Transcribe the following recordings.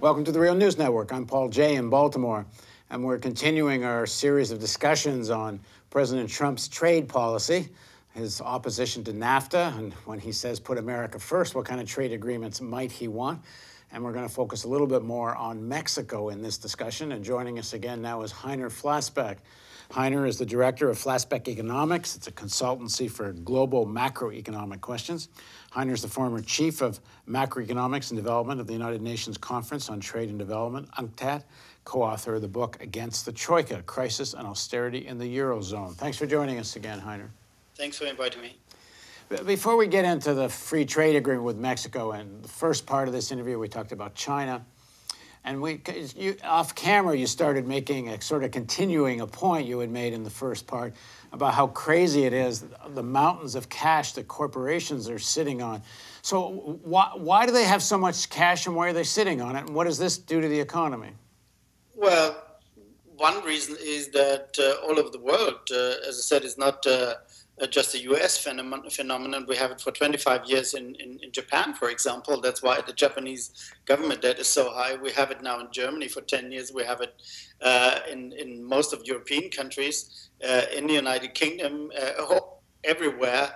Welcome to the Real News Network. I'm Paul Jay in Baltimore, and we're continuing our series of discussions on President Trump's trade policy, his opposition to NAFTA, and when he says put America first, what kind of trade agreements might he want? And we're going to focus a little bit more on Mexico in this discussion. And joining us again now is Heiner Flassbeck. Heiner is the director of Flassbeck Economics. It's a consultancy for global macroeconomic questions. Heiner is the former chief of macroeconomics and development of the United Nations Conference on Trade and Development, UNCTAD, co-author of the book Against the Troika, Crisis and Austerity in the Eurozone. Thanks for joining us again, Heiner. Thanks for inviting me. Before we get into the free trade agreement with Mexico, and the first part of this interview, we talked about China. And off camera, you started making a sort of continuing a point you had made in the first part about how crazy it is, the mountains of cash that corporations are sitting on. So why do they have so much cash, and why are they sitting on it? And what does this do to the economy? Well, one reason is that all over the world, as I said, is not just a U.S. phenomenon. We have it for 25 years in Japan, for example. That's why the Japanese government debt is so high. We have it now in Germany for 10 years. We have it in most of European countries, in the United Kingdom, everywhere.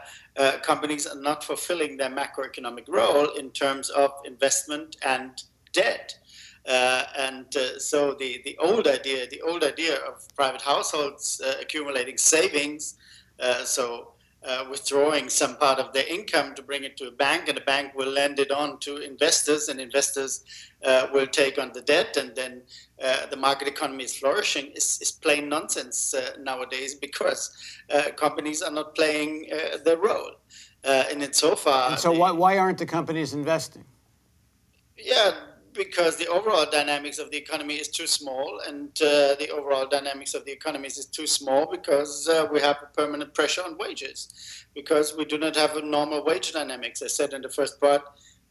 Companies are not fulfilling their macroeconomic role in terms of investment and debt. So the old idea of private households accumulating savings, withdrawing some part of their income to bring it to a bank, and the bank will lend it on to investors, and investors will take on the debt, and then the market economy is flourishing, is plain nonsense nowadays, because companies are not playing their role. And so why aren't the companies investing? Yeah, because the overall dynamics of the economy is too small, and the overall dynamics of the economy is too small because we have a permanent pressure on wages, because we do not have a normal wage dynamics. I said in the first part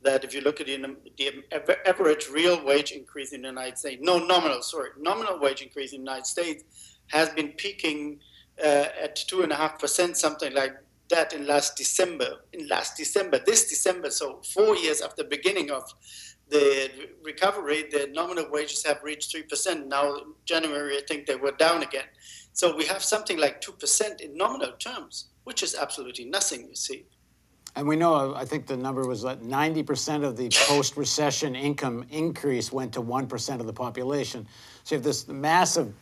that if you look at the average real wage increase in the United States, nominal wage increase in the United States has been peaking at 2.5%, something like that in last December. This December, so 4 years after the beginning of the recovery, the nominal wages have reached 3%. Now, in January, I think they were down again. So we have something like 2% in nominal terms, which is absolutely nothing, you see. And we know, I think the number was that 90% of the post-recession income increase went to 1% of the population. So you have this massive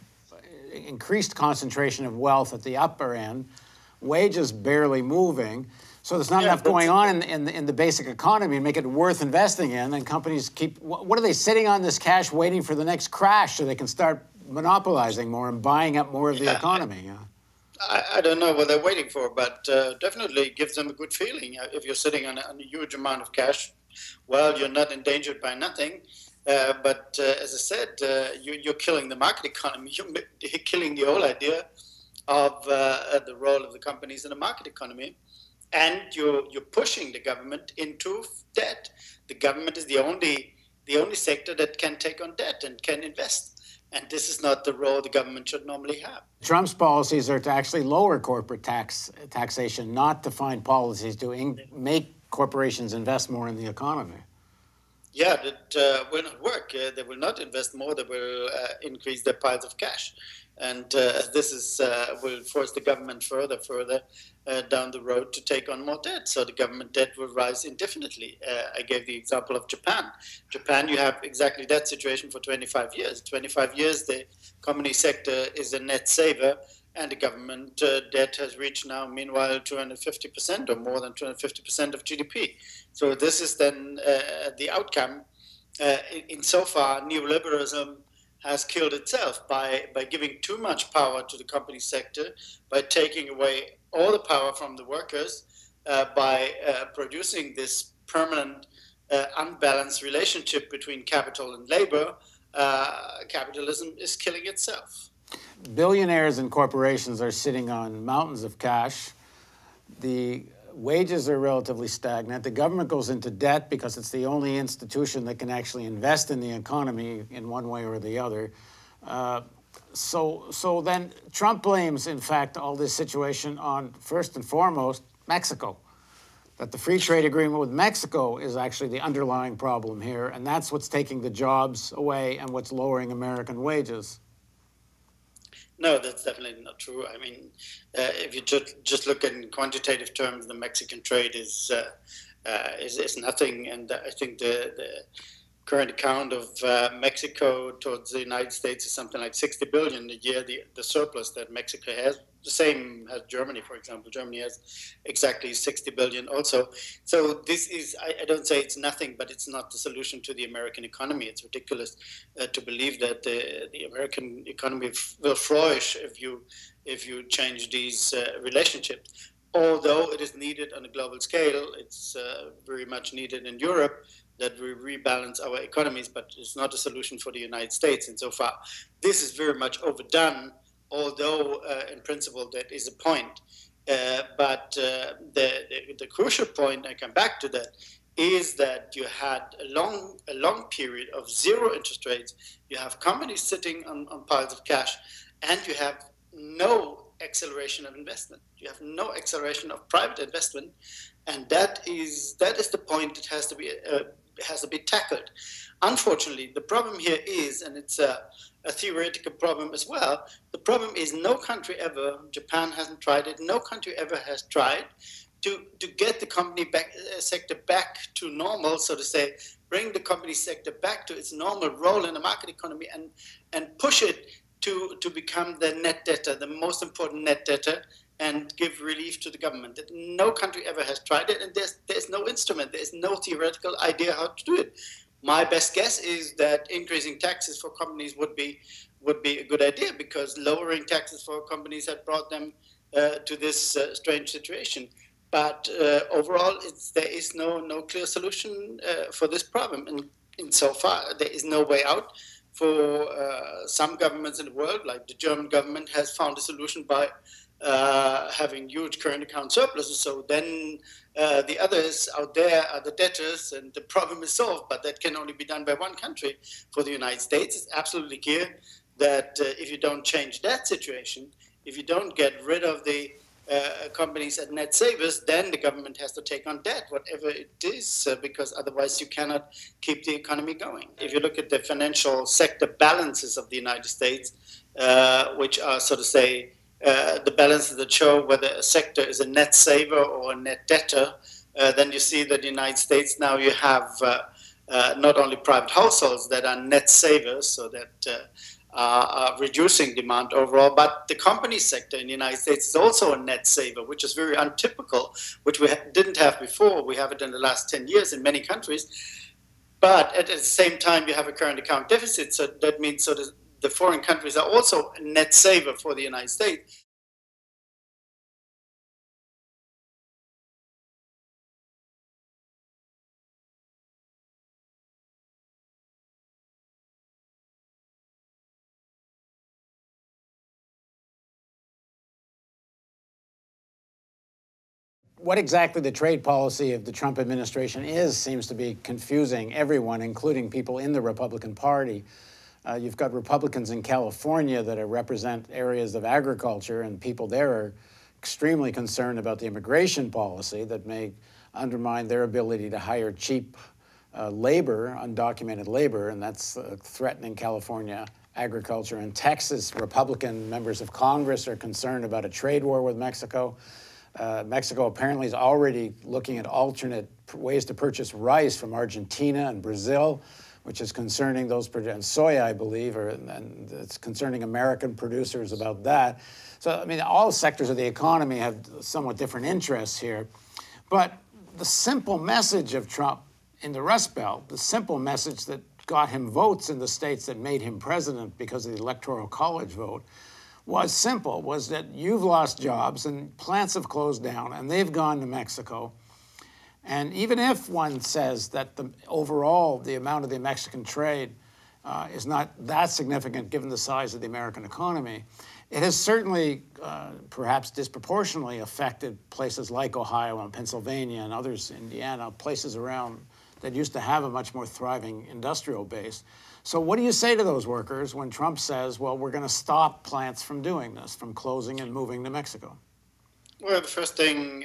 increased concentration of wealth at the upper end, wages barely moving. So there's not enough going on in the basic economy and make it worth investing in. And companies what are they sitting on this cash waiting for the next crash so they can start monopolizing more and buying up more of the economy? I don't know what they're waiting for, but definitely it gives them a good feeling. If you're sitting on a huge amount of cash, well, you're not endangered by nothing. But as I said, you're killing the market economy. You're killing the whole idea of the role of the companies in the market economy. And you're pushing the government into debt. The government is the only sector that can take on debt and can invest. And this is not the role the government should normally have. Trump's policies are to actually lower corporate taxation, not to find policies to make corporations invest more in the economy. Yeah, that will not work. They will not invest more. They will increase their piles of cash. And this will force the government further down the road to take on more debt. So the government debt will rise indefinitely. I gave the example of Japan. Japan, you have exactly that situation for 25 years. 25 years, the company sector is a net saver, and the government debt has reached now, meanwhile, 250% or more than 250% of GDP. So this is then the outcome. Insofar, neoliberalism has killed itself by giving too much power to the company sector, by taking away all the power from the workers, by producing this permanent unbalanced relationship between capital and labor. Capitalism is killing itself. Billionaires and corporations are sitting on mountains of cash. The wages are relatively stagnant. The government goes into debt because it's the only institution that can actually invest in the economy in one way or the other. So then Trump blames, in fact, all this situation on, first and foremost, Mexico. that the free trade agreement with Mexico is actually the underlying problem here, and that's what's taking the jobs away and what's lowering American wages. No, that's definitely not true. I mean, if you just look in quantitative terms, the Mexican trade is nothing, and I think the current account of Mexico towards the United States is something like 60 billion a year, the surplus that Mexico has. The same as Germany, for example. Germany has exactly 60 billion also. So this is, I don't say it's nothing, but it's not the solution to the American economy. It's ridiculous to believe that the American economy will flourish if you change these relationships. Although it is needed on a global scale, it's very much needed in Europe, that we rebalance our economies, but it's not a solution for the United States. And so far, this is very much overdone, although in principle that is a point. But the crucial point, I come back to that, is that you had a long period of zero interest rates. You have companies sitting on piles of cash, and you have no acceleration of investment. You have no acceleration of private investment, and that is the point that has to be tackled. Unfortunately, the problem here is, and it's a theoretical problem as well, the problem is no country ever, Japan hasn't tried it, no country ever has tried to get the company sector back to normal, so to say, bring the company sector back to its normal role in the market economy and push it to become the net debtor, the most important net debtor, and give relief to the government. That no country ever has tried it, and there's no instrument, there's no theoretical idea how to do it. My best guess is that increasing taxes for companies would be a good idea, because lowering taxes for companies had brought them to this strange situation. But overall, there is no clear solution for this problem, and insofar there is no way out. For some governments in the world, like the German government, has found a solution by having huge current account surpluses. So then the others out there are the debtors, and the problem is solved. But that can only be done by one country. For the United States, it's absolutely clear that if you don't change that situation, if you don't get rid of the companies as net savers, then the government has to take on debt, whatever it is, because otherwise you cannot keep the economy going. If you look at the financial sector balances of the United States, which are, so to say, the balances that show whether a sector is a net saver or a net debtor, then you see that in the United States now you have not only private households that are net savers, so that are reducing demand overall, but the company sector in the United States is also a net saver, which is very untypical, which we didn't have before. We have it in the last 10 years in many countries. But at the same time, you have a current account deficit, so that means the foreign countries are also a net saver for the United States. What exactly the trade policy of the Trump administration is seems to be confusing everyone, including people in the Republican Party. You've got Republicans in California that represent areas of agriculture, and people there are extremely concerned about the immigration policy that may undermine their ability to hire cheap labor, undocumented labor, and that's threatening California agriculture. In Texas, Republican members of Congress are concerned about a trade war with Mexico. Mexico apparently is already looking at alternate ways to purchase rice from Argentina and Brazil, which is concerning those, and soy, I believe, and it's concerning American producers about that. So, I mean, all sectors of the economy have somewhat different interests here. But the simple message of Trump in the Rust Belt, the simple message that got him votes in the states that made him president because of the Electoral College vote, was simple, was that you've lost jobs and plants have closed down and they've gone to Mexico. And even if one says that overall the amount of the Mexican trade is not that significant given the size of the American economy, it has certainly perhaps disproportionately affected places like Ohio and Pennsylvania and others, Indiana, places around that used to have a much more thriving industrial base. So what do you say to those workers when Trump says, well, we're going to stop plants from doing this, from closing and moving to Mexico? Well, the first thing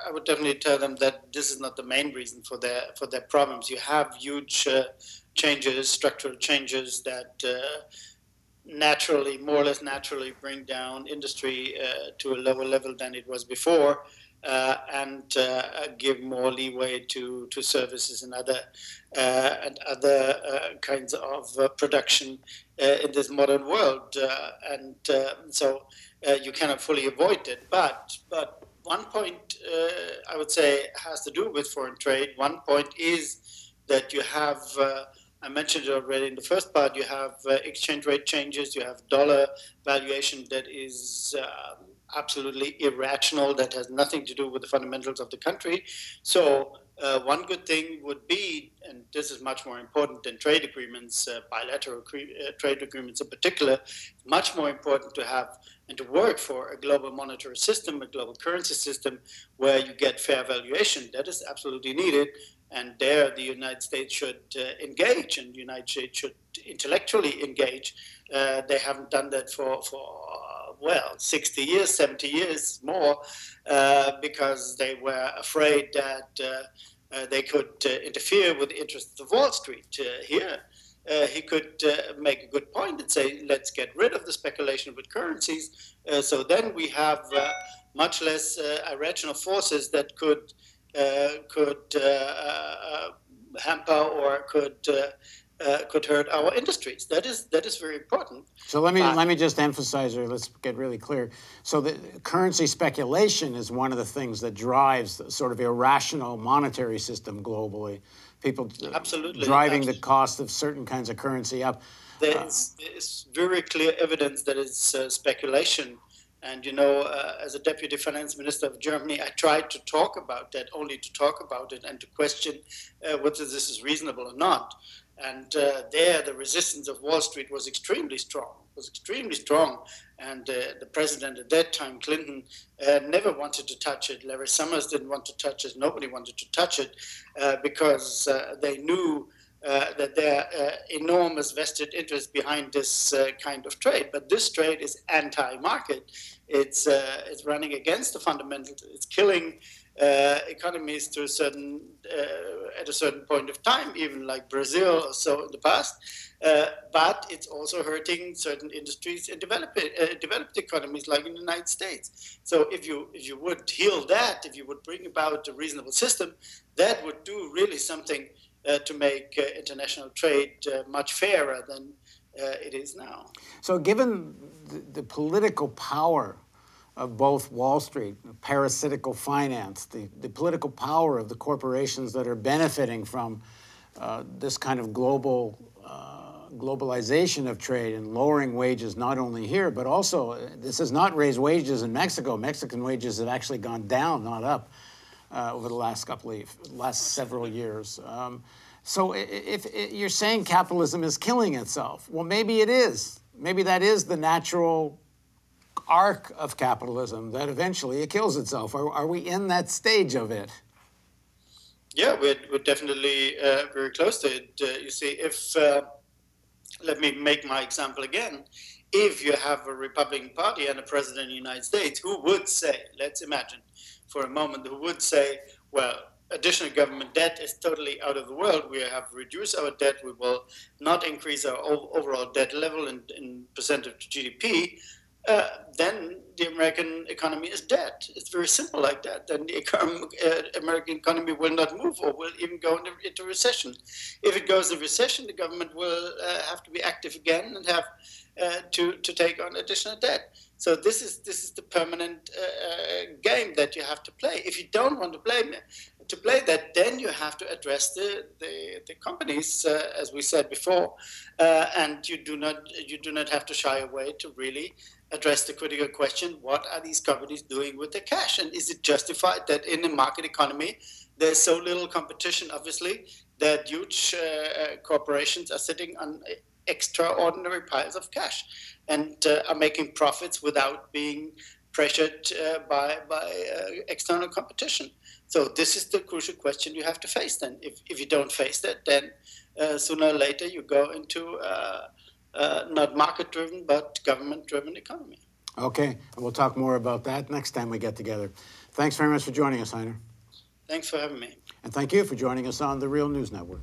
I would definitely tell them that this is not the main reason for their problems. You have huge changes, structural changes that naturally, more or less naturally, bring down industry to a lower level than it was before, and give more leeway to services and other kinds of production in this modern world, so you cannot fully avoid it. But one point I would say has to do with foreign trade. One point is that you have. I mentioned it already in the first part. You have exchange rate changes. You have dollar valuation that is absolutely irrational. That has nothing to do with the fundamentals of the country. So one good thing would be, and this is much more important than trade agreements, bilateral trade agreements in particular, much more important to have and to work for a global monetary system, a global currency system, where you get fair valuation. That is absolutely needed. And there, the United States should engage, and the United States should intellectually engage. They haven't done that for 60 years, 70 years more, because they were afraid that they could interfere with the interests of Wall Street. Here, he could make a good point and say, let's get rid of the speculation with currencies. So then we have much less irrational forces that could hamper or could hurt our industries. That is very important. So let me just emphasize, or let's get really clear. So the currency speculation is one of the things that drives the sort of irrational monetary system globally. People absolutely driving the cost of certain kinds of currency up. There's very clear evidence that it's speculation. And, as a deputy finance minister of Germany, I tried to talk about that, only to talk about it and to question whether this is reasonable or not. And there, the resistance of Wall Street was extremely strong, And the president at that time, Clinton, never wanted to touch it. Larry Summers didn't want to touch it. Nobody wanted to touch it because they knew that there are enormous vested interest behind this kind of trade. But this trade is anti-market. It's running against the fundamentals. It's killing economies to at a certain point of time, even like Brazil or so in the past. But it's also hurting certain industries in developed economies like in the United States. So if you would heal that, if you would bring about a reasonable system, that would do really something to make international trade much fairer than it is now. So given the political power of both Wall Street, parasitical finance, the political power of the corporations that are benefiting from this kind of globalization of trade and lowering wages, not only here, but also, this has not raised wages in Mexico. Mexican wages have actually gone down, not up, over the last several years. So if you're saying capitalism is killing itself, well, maybe it is. Maybe that is the natural arc of capitalism, that eventually it kills itself. Are we in that stage of it? Yeah, we're definitely very close to it. You see, if, let me make my example again. If you have a Republican Party and a president of the United States who would say, let's imagine for a moment, who would say, well, additional government debt is totally out of the world. We have reduced our debt. We will not increase our overall debt level in percentage to GDP. Then the American economy is dead. It's very simple like that. Then the American economy will not move or will even go into recession. If it goes into recession, the government will have to be active again and have to take on additional debt. So this is the permanent game that you have to play. If you don't want to play that, then you have to address the companies, as we said before, and you do not have to shy away to really address the critical question: what are these companies doing with their cash, and is it justified that in a market economy there's so little competition, obviously, that huge corporations are sitting on extraordinary piles of cash and are making profits without being pressured by external competition. So this is the crucial question you have to face then. If you don't face that, then sooner or later you go into not market-driven but government-driven economy. Okay, and we'll talk more about that next time we get together. Thanks very much for joining us, Heiner. Thanks for having me. And thank you for joining us on the Real News Network.